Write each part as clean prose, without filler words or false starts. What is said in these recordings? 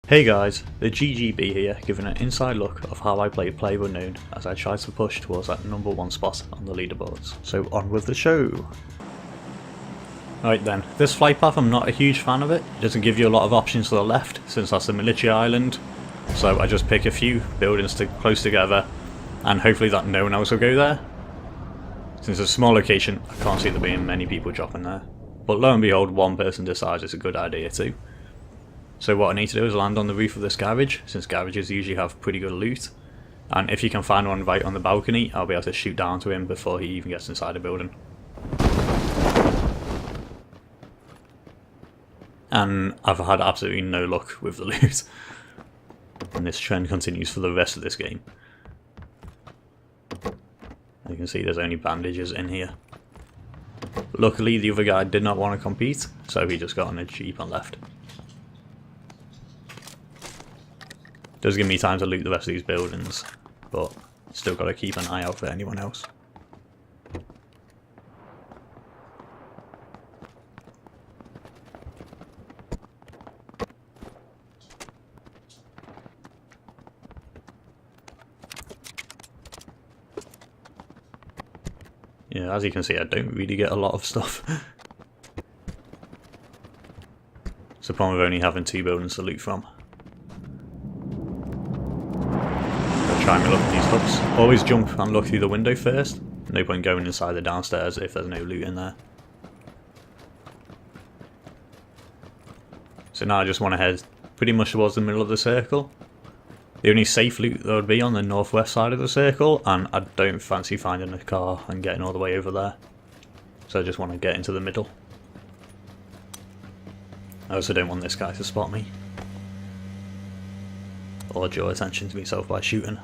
Hey guys, the GGB here, giving an inside look of how I play Playerunknown as I try to push towards that #1 spot on the leaderboards. So on with the show! Alright then, this flight path I'm not a huge fan of it. It doesn't give you a lot of options to the left since that's a military island. So I just pick a few buildings close together and hopefully that no one else will go there. Since it's a small location, I can't see there being many people dropping there. But lo and behold, one person decides it's a good idea too. So what I need to do is land on the roof of this garage, since garages usually have pretty good loot. And if you can find one right on the balcony, I'll be able to shoot down to him before he even gets inside the building. And I've had absolutely no luck with the loot. And this trend continues for the rest of this game. You can see there's only bandages in here. Luckily the other guy did not want to compete, so he just got on a jeep and left. Does give me time to loot the rest of these buildings, but still got to keep an eye out for anyone else. Yeah, as you can see, I don't really get a lot of stuff. It's the problem with only having 2 buildings to loot from. Try and look at these hooks. Always jump and look through the window first. No point going inside the downstairs if there's no loot in there. So now I just want to head pretty much towards the middle of the circle. The only safe loot there would be on the northwest side of the circle, and I don't fancy finding a car and getting all the way over there. So I just want to get into the middle. I also don't want this guy to spot me or draw attention to myself by shooting.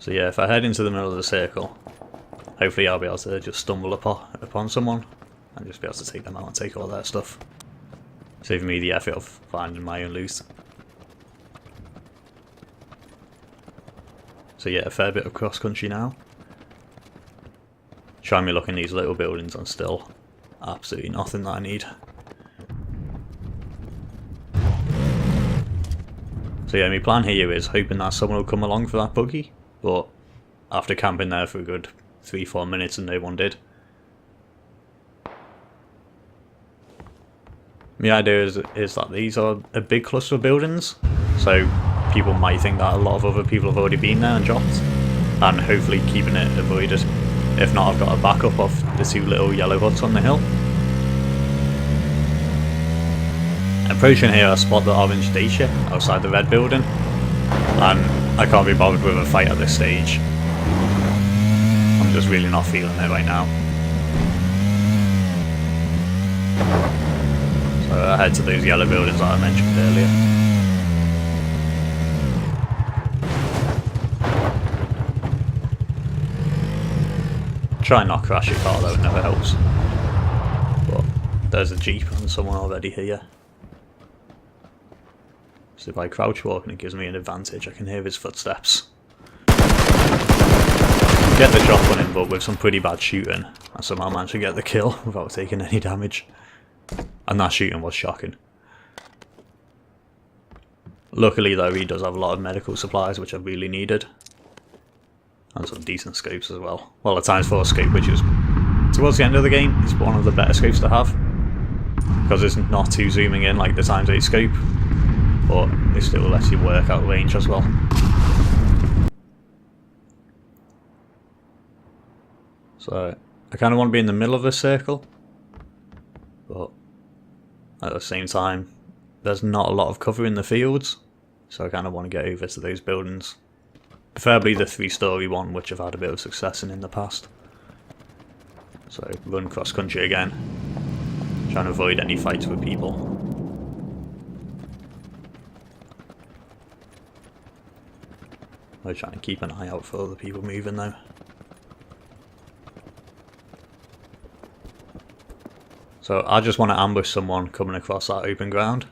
So yeah, if I head into the middle of the circle, hopefully I'll be able to just stumble upon someone and just be able to take them out and take all their stuff, saving me the effort of finding my own loot. So yeah, a fair bit of cross country now. Try me looking these little buildings and still absolutely nothing that I need. So yeah, my plan here is hoping that someone will come along for that buggy, but after camping there for a good 3-4 minutes and no one did. The idea is that these are a big cluster of buildings, so people might think that a lot of other people have already been there and dropped, and hopefully keeping it avoided. If not, I've got a backup of the 2 little yellow huts on the hill. Approaching here, I spot the orange dacia outside the red building, and I can't be bothered with a fight at this stage. I'm just really not feeling it right now. So I head to those yellow buildings that I mentioned earlier. Try and not crash your car though, it never helps. But there's a jeep and someone already here. So if I crouch walk and it gives me an advantage, I can hear his footsteps. Get the drop on him, but with some pretty bad shooting, I somehow managed to get the kill without taking any damage. And that shooting was shocking. Luckily though, he does have a lot of medical supplies which I really needed. And some decent scopes as well. Well, a ×4 scope, which is towards the end of the game, is one of the better scopes to have. Because it's not too zooming in like the ×8 scope, but it still lets you work out range as well. So I kind of want to be in the middle of this circle, but at the same time there's not a lot of cover in the fields, so I kind of want to get over to those buildings. Preferably the 3-story one, which I've had a bit of success in the past. So run cross country again, trying to avoid any fights with people. I'm trying to keep an eye out for other people moving though. So I just want to ambush someone coming across that open ground.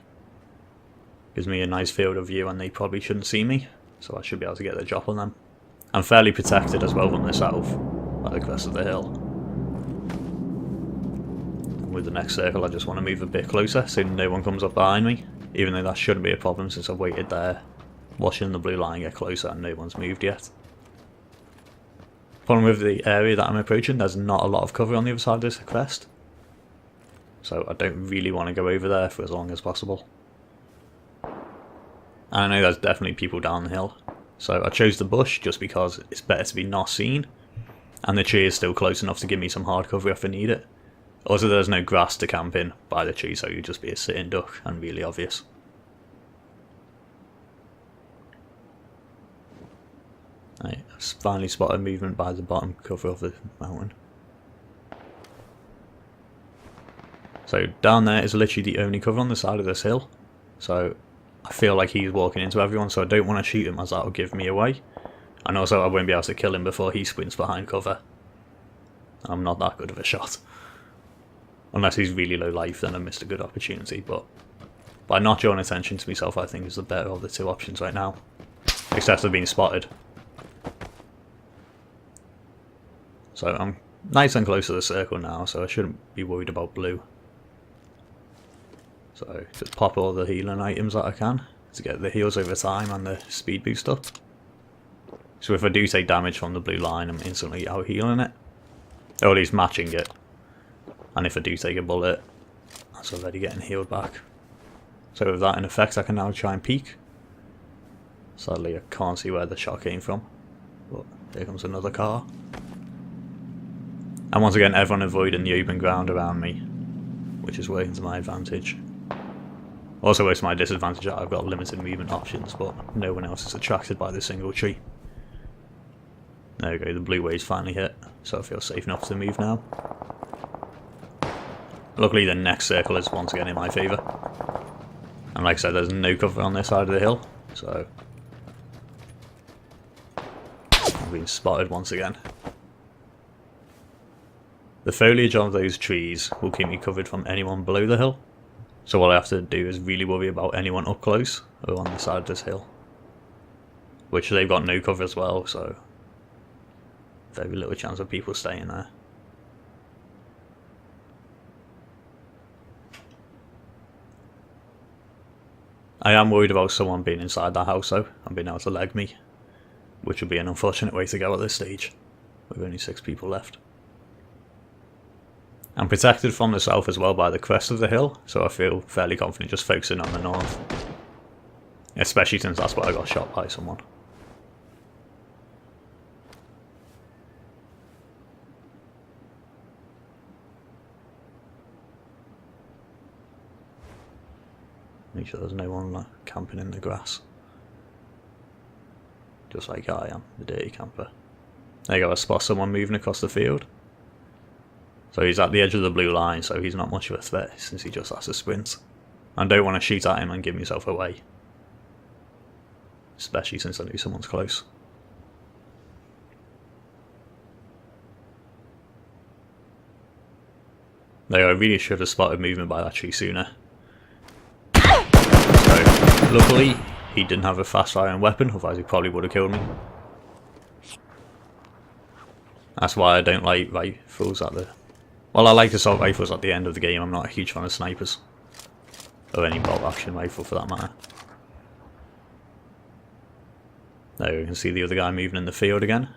Gives me a nice field of view and they probably shouldn't see me, so I should be able to get the drop on them. I'm fairly protected as well from the south, by the crest of the hill. with the next circle I just want to move a bit closer so no one comes up behind me, even though that shouldn't be a problem since I've waited there watching the blue line get closer and no one's moved yet. Problem with the area that I'm approaching, there's not a lot of cover on the other side of this crest, so I don't really want to go over there for as long as possible. And I know there's definitely people down the hill, so I chose the bush just because it's better to be not seen, and the tree is still close enough to give me some hard cover if I need it. Also, there's no grass to camp in by the tree, so you'd just be a sitting duck and really obvious. Right, I've finally spotted movement by the bottom cover of the mountain. So down there is literally the only cover on the side of this hill, so I feel like he's walking into everyone, so I don't want to shoot him as that will give me away. And also I won't be able to kill him before he sprints behind cover. I'm not that good of a shot. Unless he's really low life, then I missed a good opportunity, but by not drawing attention to myself I think is the better of the two options right now. Except of being spotted. So I'm nice and close to the circle now, so I shouldn't be worried about blue. So just pop all the healing items that I can to get the heals over time and the speed boost up. So if I do take damage from the blue line, I'm instantly out healing it. Or at least matching it. And if I do take a bullet, that's already getting healed back. So with that in effect, I can now try and peek. Sadly I can't see where the shot came from, but here comes another car. And once again, everyone avoiding the open ground around me, which is working to my advantage. Also works to my disadvantage that I've got limited movement options, but no one else is attracted by this single tree. There we go, the blue wave's finally hit, so I feel safe enough to move now. Luckily the next circle is once again in my favour. And like I said, there's no cover on this side of the hill, so I've been spotted once again. The foliage of those trees will keep me covered from anyone below the hill, so all I have to do is really worry about anyone up close or on the side of this hill. Which they've got no cover as well, so very little chance of people staying there. I am worried about someone being inside that house though, and being able to leg me, which would be an unfortunate way to go at this stage, with only 6 people left. I'm protected from the south as well by the crest of the hill, so I feel fairly confident just focusing on the north. Especially since that's where I got shot by someone. Make sure there's no one camping in the grass. Just like I am, the dirty camper. There you go, I spot someone moving across the field. So he's at the edge of the blue line, so he's not much of a threat since he just has to sprint. I don't want to shoot at him and give myself away. Especially since I know someone's close. There, I really should have spotted movement by that tree sooner. So, luckily, he didn't have a fast firing weapon, otherwise he probably would have killed me. That's why I don't like rifles at the... Well, I like assault rifles at the end of the game. I'm not a huge fan of snipers. Or any bolt action rifle for that matter. There, you can see the other guy moving in the field again.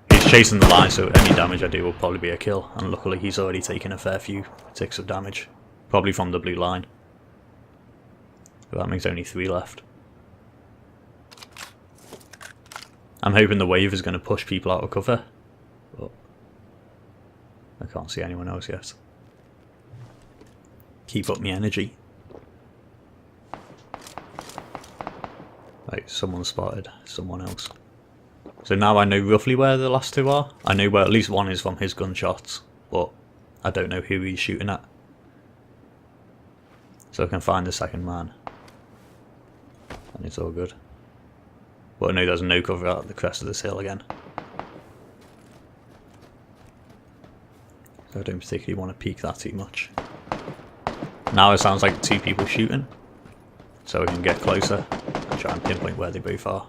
He's chasing the line, so any damage I do will probably be a kill. And luckily he's already taken a fair few ticks of damage. Probably from the blue line. So that makes only 3 left. I'm hoping the wave is going to push people out of cover. But I can't see anyone else yet. Keep up my energy. Right, someone spotted someone else. So now I know roughly where the last 2 are. I know where at least one is from his gunshots, but I don't know who he's shooting at. So I can find the second man. And it's all good. But I know there's no cover out at the crest of this hill again. So I don't particularly want to peek that too much. Now it sounds like 2 people shooting. So we can get closer and try and pinpoint where they both are.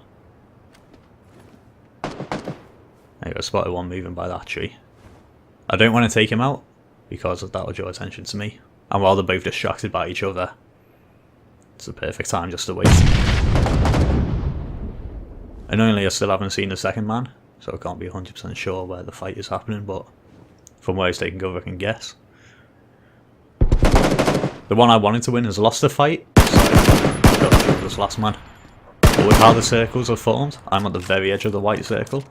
There you go, spotted one moving by that tree. I don't want to take him out, because that will draw attention to me. And while they're both distracted by each other, it's the perfect time just to waste. Annoyingly, I still haven't seen the second man, so I can't be 100% sure where the fight is happening, but from where he's taking cover I can guess. The one I wanted to win has lost the fight, so I've got to kill this last man. But with how the circles are formed, I'm at the very edge of the white circle,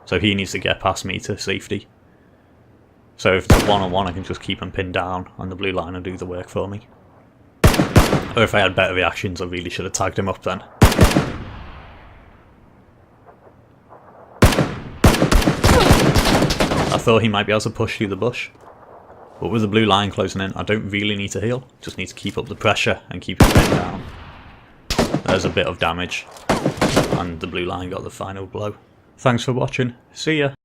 so he needs to get past me to safety. So if it's a one-on-one, I can just keep him pinned down and the blue line will do the work for me. Or if I had better reactions, I really should have tagged him up then. I thought he might be able to push through the bush, but with the blue line closing in, I don't really need to heal, just need to keep up the pressure and keep him pinned down. There's a bit of damage, and the blue line got the final blow. Thanks for watching, see ya!